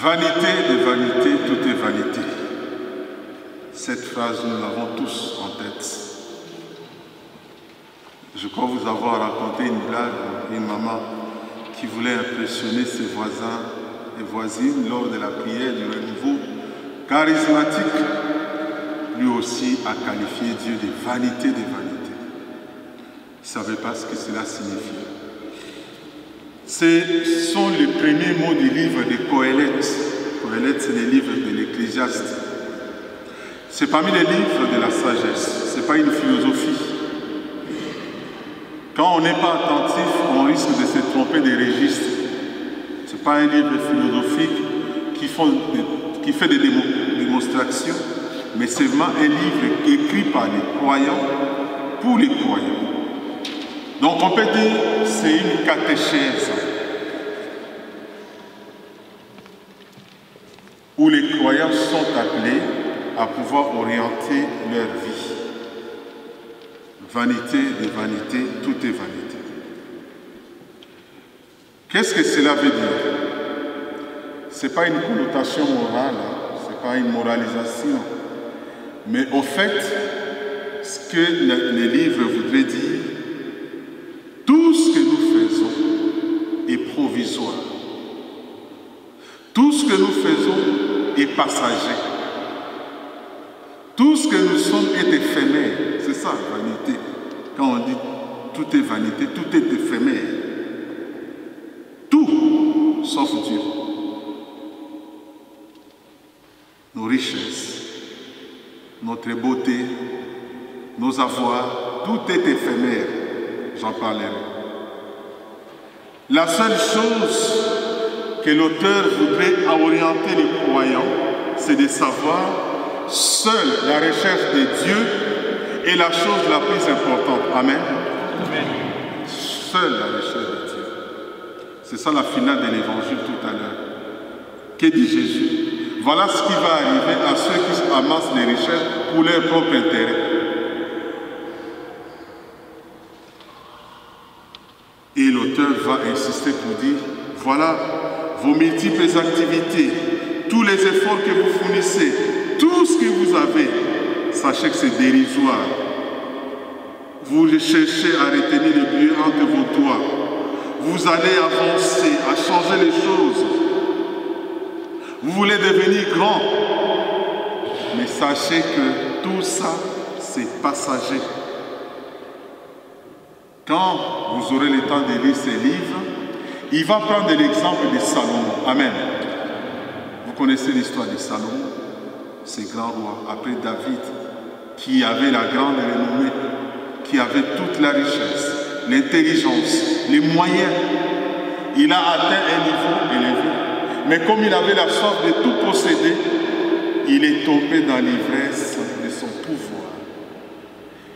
Vanité de vanité, tout est vanité. Cette phrase, nous l'avons tous en tête. Je crois vous avoir raconté une blague, une maman qui voulait impressionner ses voisins et voisines lors de la prière du renouveau charismatique. Lui aussi a qualifié Dieu de vanité des vanités. Il ne savait pas ce que cela signifiait. Ce sont les premiers mots du livre de Qoéleth. Qoéleth, c'est les livres de l'Ecclésiaste. C'est parmi les livres de la sagesse. Ce n'est pas une philosophie. Quand on n'est pas attentif, on risque de se tromper des registres. Ce n'est pas un livre philosophique qui fait des démonstrations, mais c'est vraiment un livre écrit par les croyants, pour les croyants. Donc on peut dire que c'est une catéchèse où les croyants sont appelés à pouvoir orienter leur vie. Vanité de vanité, tout est vanité. Qu'est-ce que cela veut dire? Ce n'est pas une connotation morale, ce n'est pas une moralisation. Mais au fait, ce que les livres voudraient dire, tout ce que nous faisons est provisoire. Tout ce que nous faisons est passager. Tout ce que nous sommes est éphémère. C'est ça, vanité. Quand on dit tout est vanité, tout est éphémère. Tout, sauf Dieu. Nos richesses, notre beauté, nos avoirs, tout est éphémère. J'en parlerai. La seule chose que l'auteur voudrait orienter les croyants, c'est de savoir seule la recherche de Dieu est la chose la plus importante. Amen. Amen. Seule la recherche de Dieu. C'est ça la finale de l'évangile tout à l'heure. Que dit Jésus? Voilà ce qui va arriver à ceux qui amassent les richesses pour leur propre intérêt. Et l'auteur va insister pour dire, voilà vos multiples activités, tous les efforts que vous fournissez, tout ce que vous avez, sachez que c'est dérisoire. Vous cherchez à retenir le but entre vos doigts. Vous allez avancer, à changer les choses. Vous voulez devenir grand. Mais sachez que tout ça, c'est passager. Quand vous aurez le temps de lire ces livres, il va prendre l'exemple de Salomon. Amen. Vous connaissez l'histoire de Salomon, ce grand roi, après David, qui avait la grande renommée, qui avait toute la richesse, l'intelligence, les moyens. Il a atteint un niveau élevé. Mais comme il avait la soif de tout posséder, il est tombé dans l'ivresse de son pouvoir.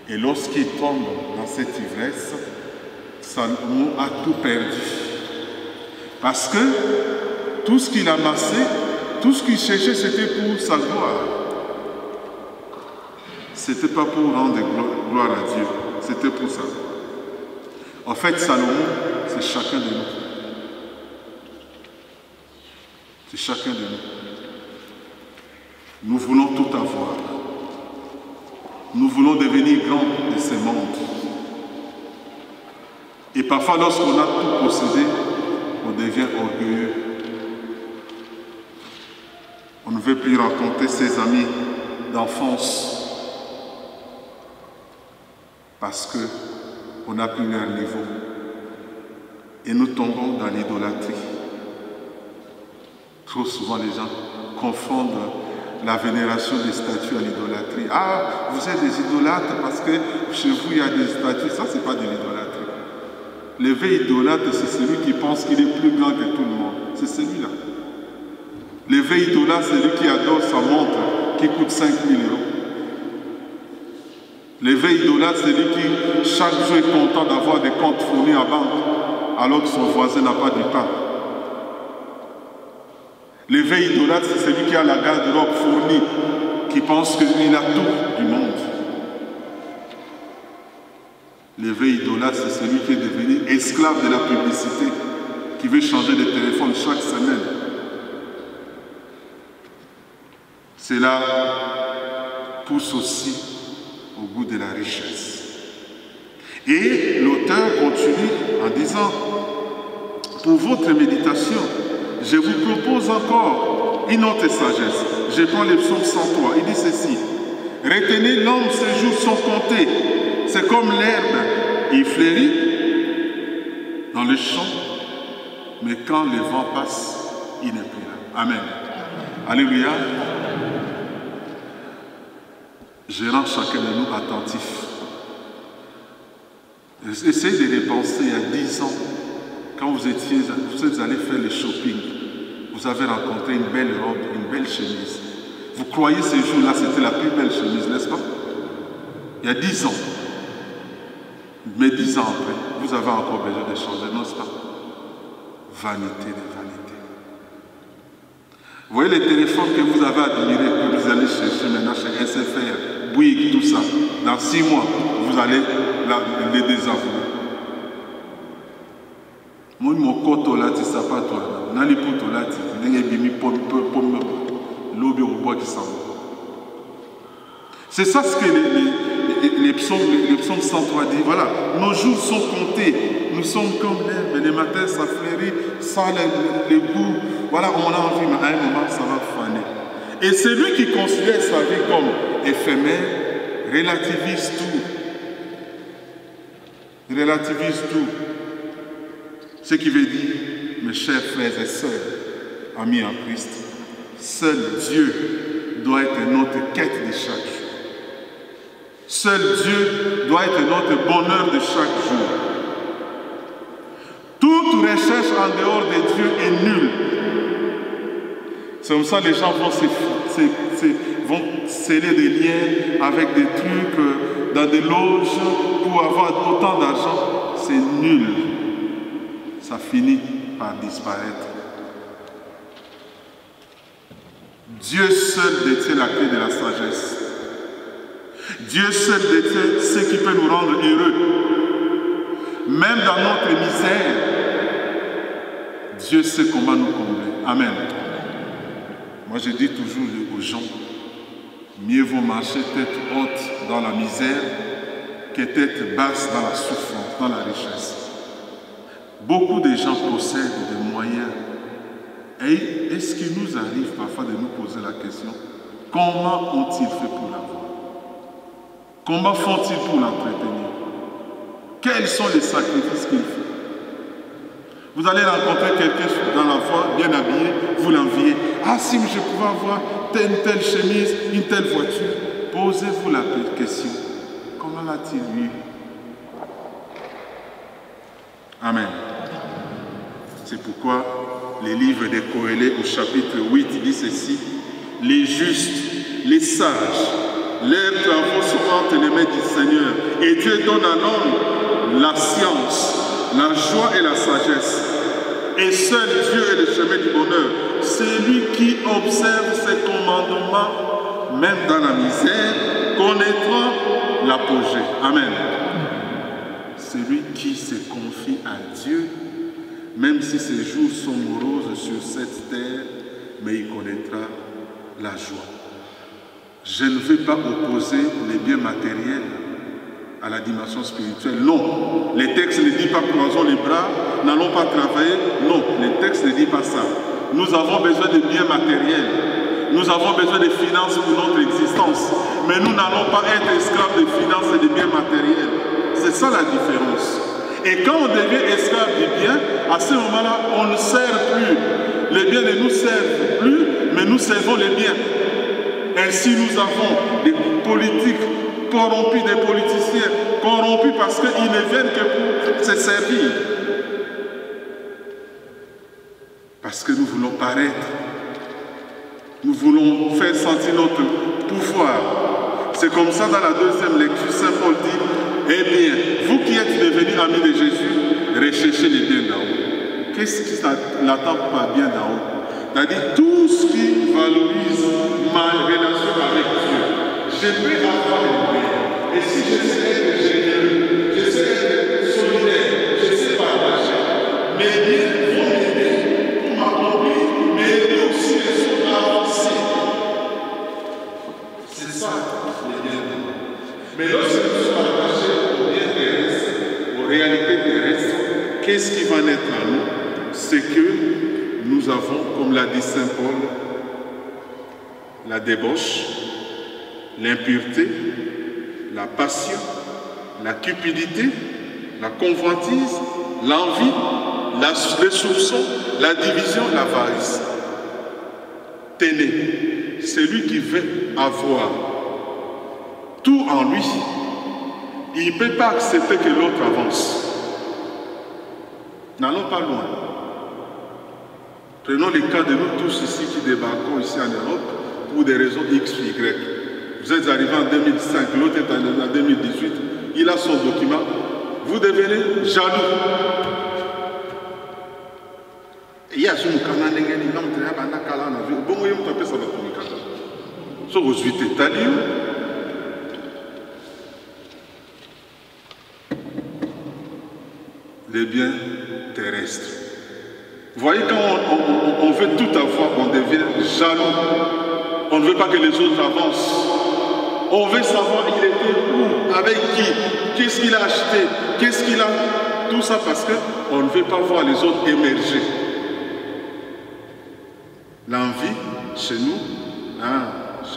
Et lorsqu'il tombe dans cette ivresse, Salomon a tout perdu. Parce que tout ce qu'il amassait, tout ce qu'il cherchait, c'était pour sa gloire. Ce n'était pas pour rendre gloire à Dieu, c'était pour sa gloire. En fait, Salomon, c'est chacun de nous. C'est chacun de nous. Nous voulons tout avoir. Nous voulons devenir grands de ce monde. Et parfois, lorsqu'on a tout possédé, on devient orgueilleux. On ne veut plus rencontrer ses amis d'enfance parce qu'on n'a plus leur niveau. Et nous tombons dans l'idolâtrie. Trop souvent, les gens confondent la vénération des statues à l'idolâtrie. Ah, vous êtes des idolâtres parce que chez vous, il y a des statues. Ça, ce n'est pas de l'idolâtrie. Le vrai idolâtre, c'est celui qui pense qu'il est plus grand que tout le monde. C'est celui-là. Le vrai idolâtre, c'est celui qui adore sa montre qui coûte 5 000 €. Le vrai idolâtre, c'est celui qui, chaque jour, est content d'avoir des comptes fournis à banque, alors que son voisin n'a pas du pain. Le vrai idolâtre, c'est celui qui a la garde-robe fournie, qui pense qu'il a tout du monde. Le vrai idolâtre, c'est celui qui est devenu esclave de la publicité, qui veut changer de téléphone chaque semaine. Cela pousse aussi au goût de la richesse. Et l'auteur continue en disant, pour votre méditation, je vous propose encore une autre sagesse. Je prends le psaume 103, il dit ceci, retenez l'homme, ses jours sont comptés, c'est comme l'herbe, il fleurit dans le champ, mais quand le vent passe, il n'est plus là. Amen. Alléluia. Je rends chacun de nous attentifs. Essayez de repenser il y a 10 ans, quand vous êtes allé faire le shopping, vous avez rencontré une belle robe, une belle chemise. Vous croyez ce jour-là, c'était la plus belle chemise, n'est-ce pas? Il y a 10 ans. Mais 10 ans après, vous avez encore besoin de changer, n'est-ce pas? Vanité de vanité. Vous voyez les téléphones que vous avez admirés, que vous allez chercher maintenant chez SFR, Bouygues, tout ça. Dans 6 mois, vous allez les désavouer. Moi, mon koto là, tu sais pas toi. Nani puto là, tu n'es bimi pomme l'obé au bois qui s'en va. C'est ça ce que les psaumes 103 dit. Voilà, nos jours sont comptés. Nous sommes comme l'herbe. Les matins, ça fleurit, ça les goûts. Voilà, on a envie, mais à un moment, ça va faner. Et celui qui considère sa vie comme éphémère, relativise tout. Relativise tout. Ce qui veut dire, mes chers frères et sœurs, amis en Christ, seul Dieu doit être notre quête de chaque jour. Seul Dieu doit être notre bonheur de chaque jour. Toute recherche en dehors de Dieu est nulle. C'est comme ça que les gens vont sceller des liens avec des trucs dans des loges pour avoir autant d'argent. C'est nul. Ça finit par disparaître. Dieu seul détient la clé de la sagesse. Dieu seul détient ce qui peut nous rendre heureux. Même dans notre misère, Dieu sait comment nous combler. Amen. Moi je dis toujours aux gens, mieux vaut marcher tête haute dans la misère que tête basse dans la souffrance, dans la richesse. Beaucoup de gens possèdent des moyens. Et est-ce qu'il nous arrive parfois de nous poser la question, comment ont-ils fait pour l'avoir? Comment font-ils pour l'entretenir? Quels sont les sacrifices qu'ils font? Vous allez rencontrer quelqu'un dans la foi, bien habillé, vous l'enviez. Ah, si je pouvais avoir telle chemise, une telle voiture. Posez-vous la question, comment l'a-t-il eu? Amen. C'est pourquoi les livres des Corélés au chapitre 8 dit ceci, les justes, les sages, leurs travaux sont entre les mains du Seigneur et Dieu donne à l'homme la science, la joie et la sagesse. Et seul Dieu est le chemin du bonheur. Celui qui observe ses commandements, même dans la misère, connaîtra l'apogée. Amen. Celui qui se confie à Dieu, même si ses jours sont moroses sur cette terre, mais il connaîtra la joie. Je ne veux pas opposer les biens matériels à la dimension spirituelle. Non, les textes ne disent pas croisons les bras, n'allons pas travailler. Non, les textes ne disent pas ça. Nous avons besoin de biens matériels. Nous avons besoin de finances pour notre existence. Mais nous n'allons pas être esclaves des finances et des biens matériels. C'est ça la différence. Et quand on devient esclave des biens, à ce moment-là, on ne sert plus. Les biens ne nous servent plus, mais nous servons les biens. Ainsi, nous avons des politiques corrompus, des politiciens corrompus parce qu'ils ne viennent que pour se servir. Parce que nous voulons paraître. Nous voulons faire sentir notre pouvoir. C'est comme ça dans la deuxième lecture, Saint Paul dit, eh bien, vous qui êtes devenus amis de Jésus, recherchez les biens d'en haut. Qu'est-ce qui l'attend par bien d'en haut? C'est-à-dire tout ce qui valorise ma relation avec Dieu. Je peux avoir les biens. Et si je sais être généreux, je sais être solidaire, je sais partager, mes biens vont m'aider pour m'accomplir, mais aider aussi les autres à avancer. avons, comme l'a dit Saint Paul, la débauche, l'impureté, la passion, la cupidité, la convoitise, l'envie, les soupçons, la division, l'avarice. Tenez, celui qui veut avoir tout en lui, il ne peut pas accepter que l'autre avance. N'allons pas loin. Prenons le cas de nous tous ici qui débarquons ici en Europe pour des raisons X, Y. Vous êtes arrivé en 2005, l'autre est en 2018, il a son document. Vous devenez jaloux. Il y a ce mukana n'engeni n'amtera bana kala na vie. Bon, il m'a ça va communiquer. So vous êtes italien. Les biens terrestres. Vous voyez, quand on veut tout avoir, on devient jaloux. On ne veut pas que les autres avancent. On veut savoir il était où, avec qui, qu'est-ce qu'il a acheté, qu'est-ce qu'il a... Tout ça parce qu'on ne veut pas voir les autres émerger. L'envie, chez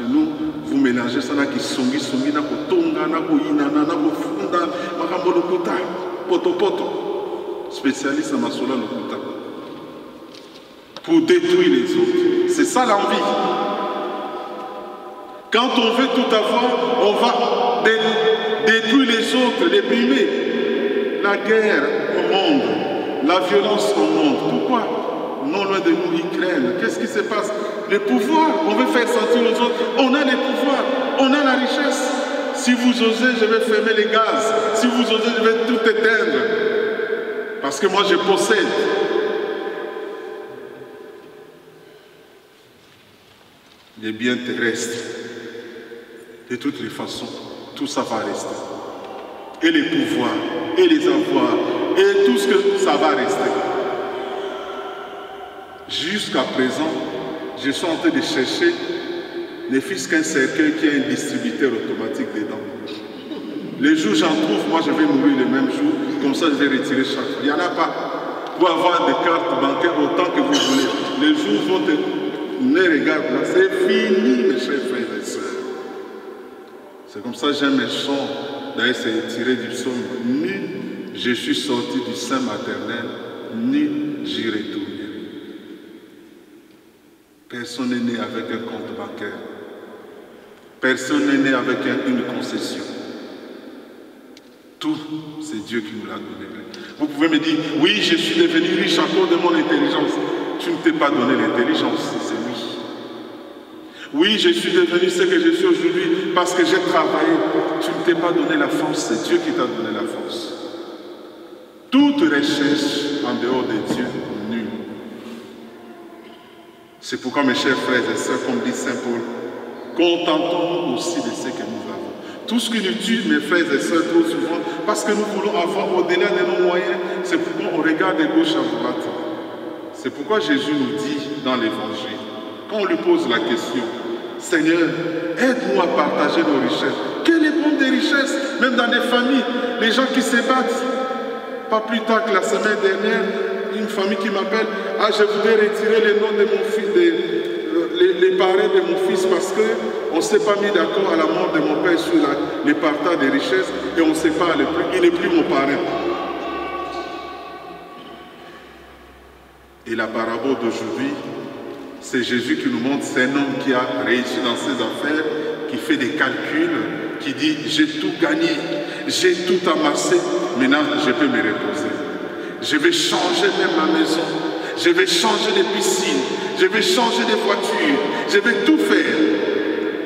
nous, vous mélangez ça qui songi, na kotonga, na koyinana, na kofunda, makambo lokuta, poto. Spécialiste en masola lokuta. Pour détruire les autres. C'est ça l'envie. Quand on veut tout avoir, on va détruire les autres, les brimer. La guerre au monde, la violence au monde. Pourquoi? Non loin de nous, l'Ukraine. Qu'est-ce qui se passe? Le pouvoir, on veut faire sentir aux autres. On a les pouvoirs, on a la richesse. Si vous osez, je vais fermer les gaz. Si vous osez, je vais tout éteindre. Parce que moi, je possède. Les biens terrestres. De toutes les façons, tout ça va rester. Et les pouvoirs, et les avoirs, et tout ce que ça va rester. Jusqu'à présent, je suis en train de chercher, ne fût-ce qu'un cercueil qui a un distributeur automatique dedans. Les jours j'en trouve, moi je vais mourir le même jour, comme ça je vais retirer chaque fois. Il n'y en a pas. Pour avoir des cartes bancaires autant que vous voulez. Les jours vont te... Ne regarde là, c'est fini mes chers frères et sœurs. C'est comme ça que j'aime mes chants. D'ailleurs c'est tiré du psaume. Ni je suis sorti du sein maternel, ni j'y retournerai. Personne n'est né avec un compte bancaire. Personne n'est né avec une concession. Tout, c'est Dieu qui nous l'a donné. Vous pouvez me dire, oui, je suis devenu riche à cause de mon intelligence. Tu ne t'es pas donné l'intelligence, c'est lui. Oui, je suis devenu ce que je suis aujourd'hui parce que j'ai travaillé. Tu ne t'es pas donné la force, c'est Dieu qui t'a donné la force. Toute recherche en dehors de Dieu, nulle. C'est pourquoi, mes chers frères et sœurs, comme dit Saint Paul, contentons-nous aussi de ce que nous avons. Tout ce qui nous tue, mes frères et sœurs, trop souvent, parce que nous voulons avoir au-delà de nos moyens, c'est pourquoi on regarde de gauche à droite. C'est pourquoi Jésus nous dit dans l'Évangile, quand on lui pose la question, Seigneur, aide-nous à partager nos richesses. Quelle est bonne des richesses, même dans des familles, les gens qui se battent. Pas plus tard que la semaine dernière, une famille qui m'appelle, ah, je voudrais retirer les noms de mon fils, les parents de mon fils parce qu'on ne s'est pas mis d'accord à la mort de mon père sur les partages des richesses et on ne sait pas, il n'est plus mon parrain. Et la parabole d'aujourd'hui, c'est Jésus qui nous montre, c'est un homme qui a réussi dans ses affaires, qui fait des calculs, qui dit, j'ai tout gagné, j'ai tout amassé, maintenant je peux me reposer. Je vais changer même ma maison, je vais changer des piscines, je vais changer des voitures, je vais tout faire.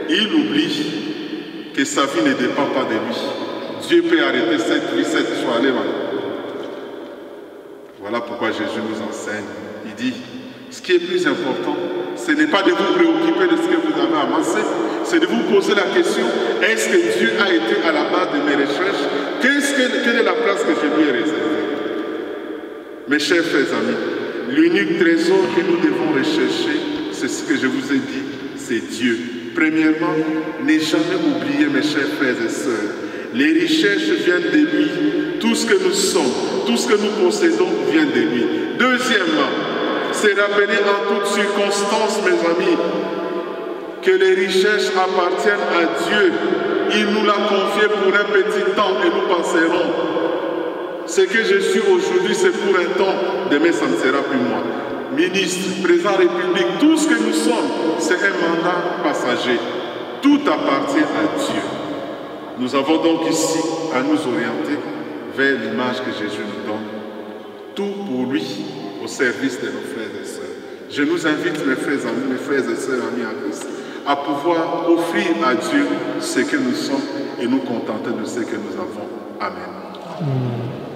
Il oublie que sa vie ne dépend pas de lui. Dieu peut arrêter cette vie, cette soirée. Voilà pourquoi Jésus nous enseigne. Il dit, ce qui est plus important, ce n'est pas de vous préoccuper de ce que vous avez amassé, c'est de vous poser la question, est-ce que Dieu a été à la base de mes recherches? Quelle est la place que je lui ai réservée? Mes chers frères amis, l'unique trésor que nous devons rechercher, c'est ce que je vous ai dit, c'est Dieu. Premièrement, ne jamais oublier, mes chers frères et sœurs, les richesses viennent de lui. Tout ce que nous sommes, tout ce que nous possédons vient de lui. Deuxièmement, C'est rappeler en toutes circonstances, mes amis, que les richesses appartiennent à Dieu. Il nous l'a confié pour un petit temps et nous passerons. Ce que je suis aujourd'hui, c'est pour un temps. Demain, ça ne sera plus moi. Ministre, président de la République, tout ce que nous sommes, c'est un mandat passager. Tout appartient à Dieu. Nous avons donc ici à nous orienter vers l'image que Jésus nous donne. Tout pour lui, au service de nos frères et sœurs. Je nous invite, mes frères et sœurs amis en Christ, à pouvoir offrir à Dieu ce que nous sommes et nous contenter de ce que nous avons. Amen.